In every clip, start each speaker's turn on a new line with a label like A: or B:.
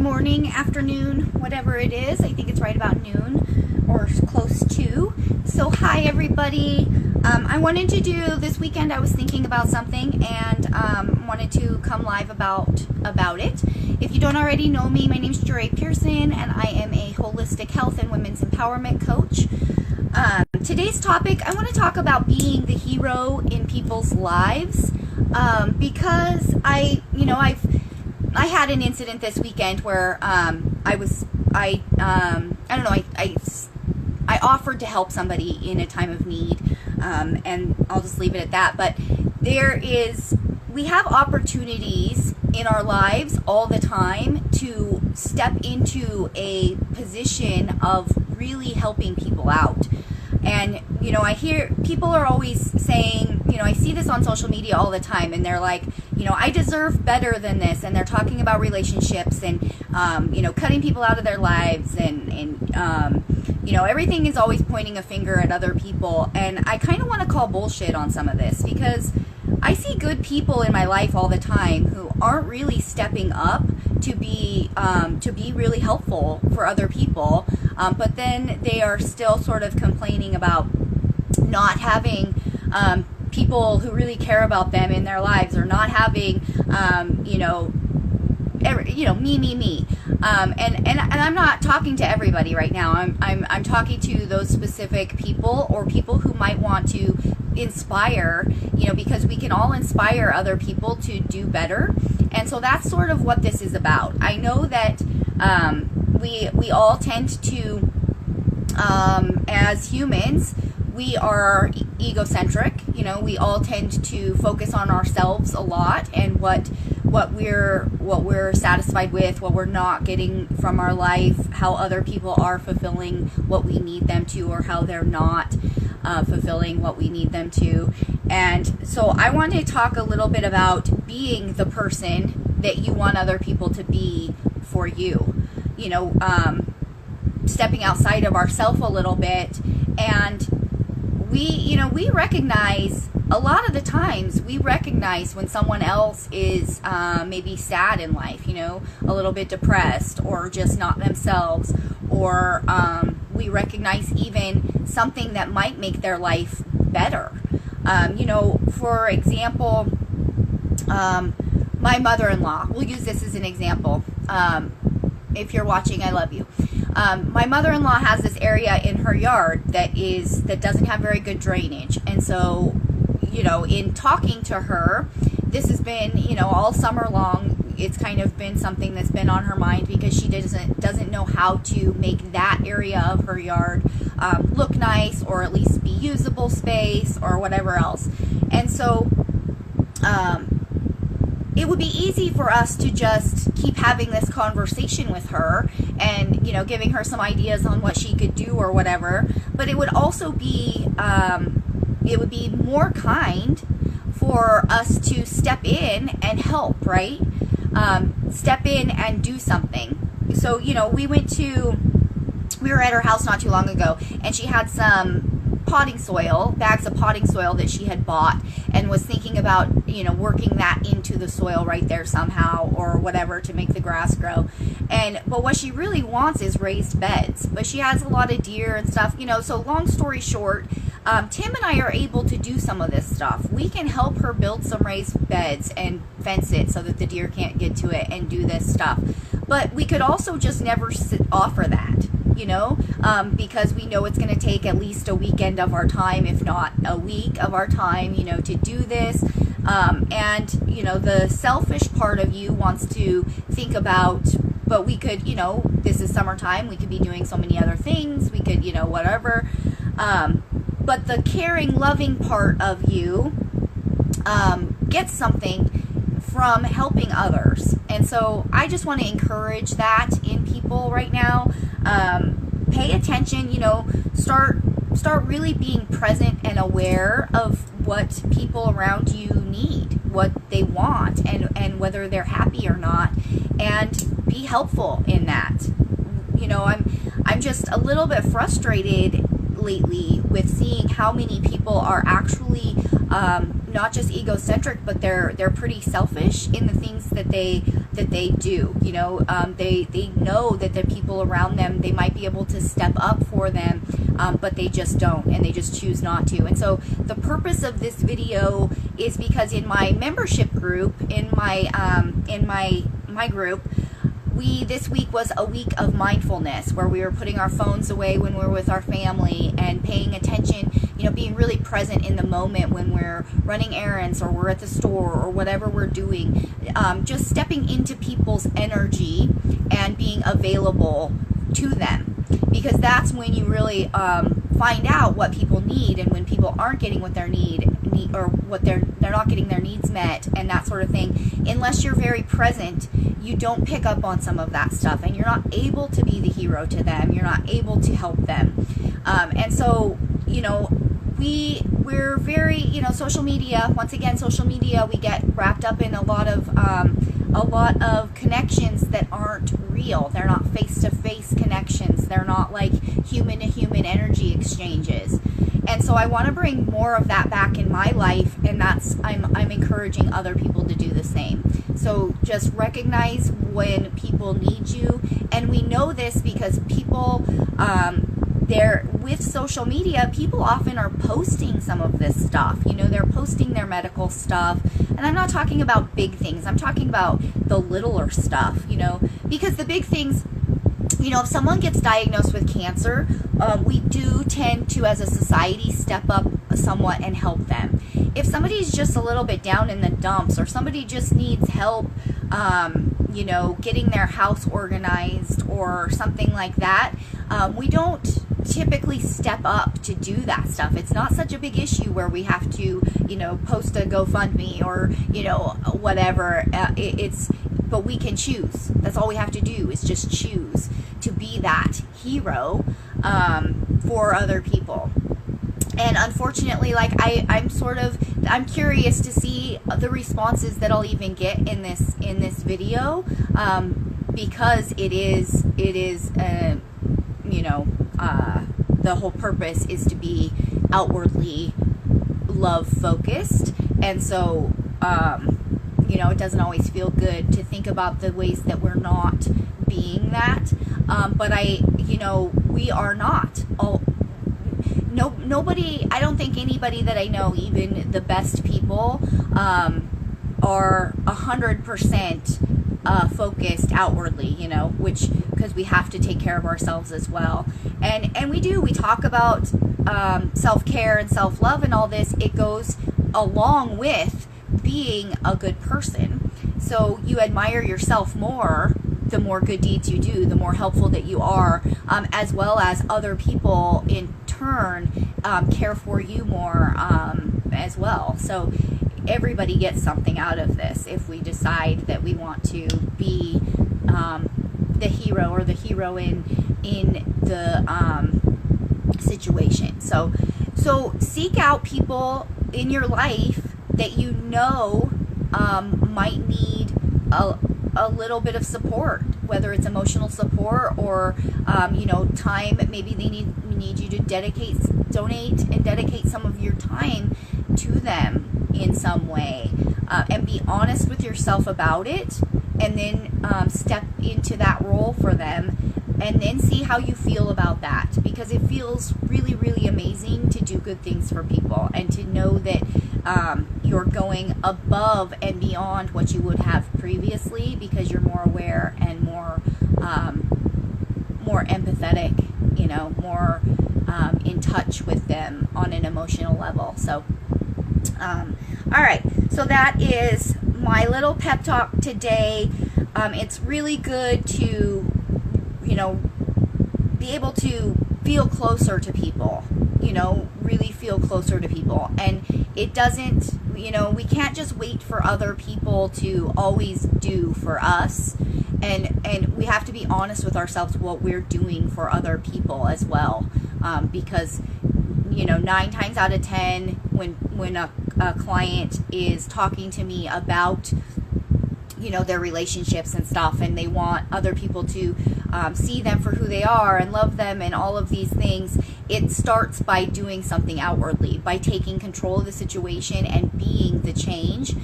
A: morning, afternoon, whatever it is. I think it's right about noon or close to. So hi everybody. I wanted to do this weekend. I was thinking about something and wanted to come live about it. If you don't already know me, my name is Jeray Pearson and I am a holistic health and women's empowerment coach. Today's topic, I want to talk about being the hero in people's lives because I had an incident this weekend where I offered to help somebody in a time of need, and I'll just leave it at that. But we have opportunities in our lives all the time to step into a position of really helping people out. And, I hear people are always saying, I see this on social media all the time, and they're like, I deserve better than this. And they're talking about relationships and, cutting people out of their lives. And everything is always pointing a finger at other people. And I kind of want to call bullshit on some of this because I see good people in my life all the time who aren't really stepping up to be really helpful for other people. But then they are still sort of complaining about not having people who really care about them in their lives, or not having me. And I'm not talking to everybody right now. I'm talking to those specific people, or people who might want to inspire, because we can all inspire other people to do better. And so that's sort of what this is about. I know that we all tend to, as humans, we are egocentric. We all tend to focus on ourselves a lot and what we're satisfied with, what we're not getting from our life, how other people are fulfilling what we need them to, or how they're not fulfilling what we need them to. And so I want to talk a little bit about being the person that you want other people to be for you. Stepping outside of ourselves a little bit. And we recognize, a lot of the times we recognize when someone else is maybe sad in life, a little bit depressed, or just not themselves, or we recognize even something that might make their life better. For example, my mother-in-law, we'll use this as an example. If you're watching, I love you. My mother-in-law has this area in her yard that doesn't have very good drainage. And so, in talking to her, this has been, all summer long, it's kind of been something that's been on her mind, because she doesn't know how to make that area of her yard look nice, or at least be usable space, or whatever else. And so it would be easy for us to just keep having this conversation with her and, giving her some ideas on what she could do or whatever. But it would also be, more kind for us to step in and help, right? Step in and do something. So, we were at her house not too long ago, and she had some bags of potting soil that she had bought, and was thinking about, working that into the soil right there somehow, or whatever, to make the grass grow. But what she really wants is raised beds. But she has a lot of deer and stuff, so long story short, Tim and I are able to do some of this stuff. We can help her build some raised beds and fence it so that the deer can't get to it, and do this stuff. But we could also just never offer that, because we know it's going to take at least a weekend of our time, if not a week of our time, to do this. And the selfish part of you wants to think about, but we could, this is summertime, we could be doing so many other things, we could, whatever. But the caring, loving part of you gets something from helping others. And so I just want to encourage that in people right now. Pay attention, start really being present and aware of what people around you need, what they want, and whether they're happy or not, and be helpful in that. I'm just a little bit frustrated lately with seeing how many people are actually not just egocentric, but they're pretty selfish in the things that they do. You know, they know that the people around them, they might be able to step up for them, but they just don't, and they just choose not to. And so the purpose of this video is because in my membership group, in my group, this week was a week of mindfulness, where we were putting our phones away when we're with our family and paying attention, you know, being really present in the moment when we're running errands or we're at the store or whatever we're doing, just stepping into people's energy and being available to them, because that's when you really find out what people need, and when people aren't getting what they need, or what they're not getting their needs met and that sort of thing. Unless you're very present, you don't pick up on some of that stuff, and you're not able to be the hero to them. You're not able to help them. And so, you know, we're very, you know, social media, once again, social media, we get wrapped up in a lot of connections that aren't real. They're not face-to-face connections. They're not like human-to-human energy exchanges. And so I want to bring more of that back in my life, and that's, I'm encouraging other people to do the same. So just recognize when people need you, and we know this because people, with social media, people often are posting some of this stuff. You know, they're posting their medical stuff, and I'm not talking about big things. I'm talking about the littler stuff, you know, because the big things, you know, if someone gets diagnosed with cancer, we do tend to, as a society, step up somewhat and help them. If somebody's just a little bit down in the dumps, or somebody just needs help, you know, getting their house organized or something like that, we don't typically step up to do that stuff. It's not such a big issue where we have to, you know, post a GoFundMe or, you know, whatever. But we can choose. That's all we have to do, is just choose to be that hero for other people. And unfortunately, like I'm curious to see the responses that I'll even get in this video, because it is you know, the whole purpose is to be outwardly love focused, and so you know, it doesn't always feel good to think about the ways that we're not being that, but you know, we are not all. Nobody, I don't think anybody that I know, even the best people, are 100% focused outwardly, you know, which, because we have to take care of ourselves as well. And we talk about self-care and self-love and all this. It goes along with being a good person. So you admire yourself more the more good deeds you do, the more helpful that you are, as well as other people in turn care for you more as well. So everybody gets something out of this if we decide that we want to be the hero or the heroine in the situation. So seek out people in your life that you know might need a little bit of support, whether it's emotional support or you know, time. Maybe they need you to donate and dedicate some of your time to them in some way, and be honest with yourself about it, and then step into that role for them, and then see how you feel about that, because it feels really, really amazing to do good things for people, and to know that you're going above and beyond what you would have previously, because you're more aware and more empathetic, you know, more in touch with them on an emotional level. So all right, so that is my little pep talk today. It's really good to, you know, be able to feel closer to people, you know, really feel closer to people. And it doesn't, you know, we can't just wait for other people to always do for us. And we have to be honest with ourselves what we're doing for other people as well. Because, you know, 9 times out of 10, when a client is talking to me about you know, their relationships and stuff, and they want other people to see them for who they are and love them and all of these things. It starts by doing something outwardly, by taking control of the situation and being the change,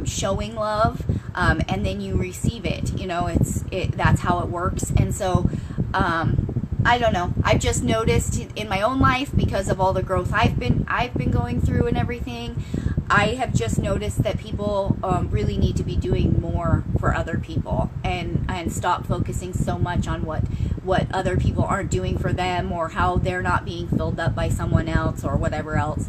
A: showing love, and then you receive it. You know, that's how it works. And so I don't know, I've just noticed in my own life, because of all the growth I've been going through and everything, I have just noticed that people really need to be doing more for other people, and stop focusing so much on what other people aren't doing for them, or how they're not being filled up by someone else or whatever else.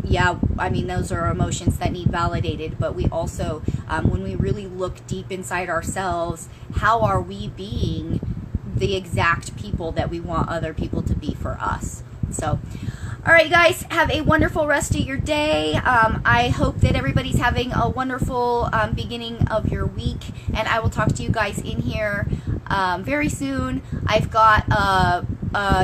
A: Yeah, I mean, those are emotions that need validated, but we also, when we really look deep inside ourselves, how are we being the exact people that we want other people to be for us? So, all right, guys, have a wonderful rest of your day. I hope that everybody's having a wonderful beginning of your week, and I will talk to you guys in here very soon. I've got,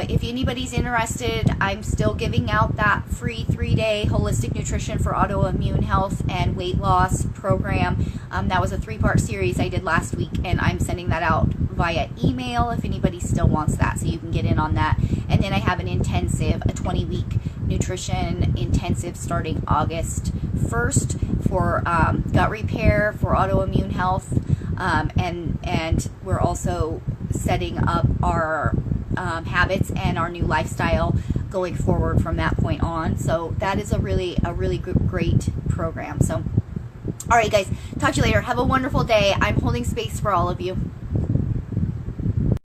A: if anybody's interested, I'm still giving out that free 3-day holistic nutrition for autoimmune health and weight loss program. That was a 3-part series I did last week, and I'm sending that out via email if anybody still wants that, so you can get in on that. And then I have an intensive, a 20-week nutrition intensive starting August 1st for gut repair, for autoimmune health, and we're also setting up our habits and our new lifestyle going forward from that point on. So that is a really great program. So, all right, guys, talk to you later. Have a wonderful day. I'm holding space for all of you.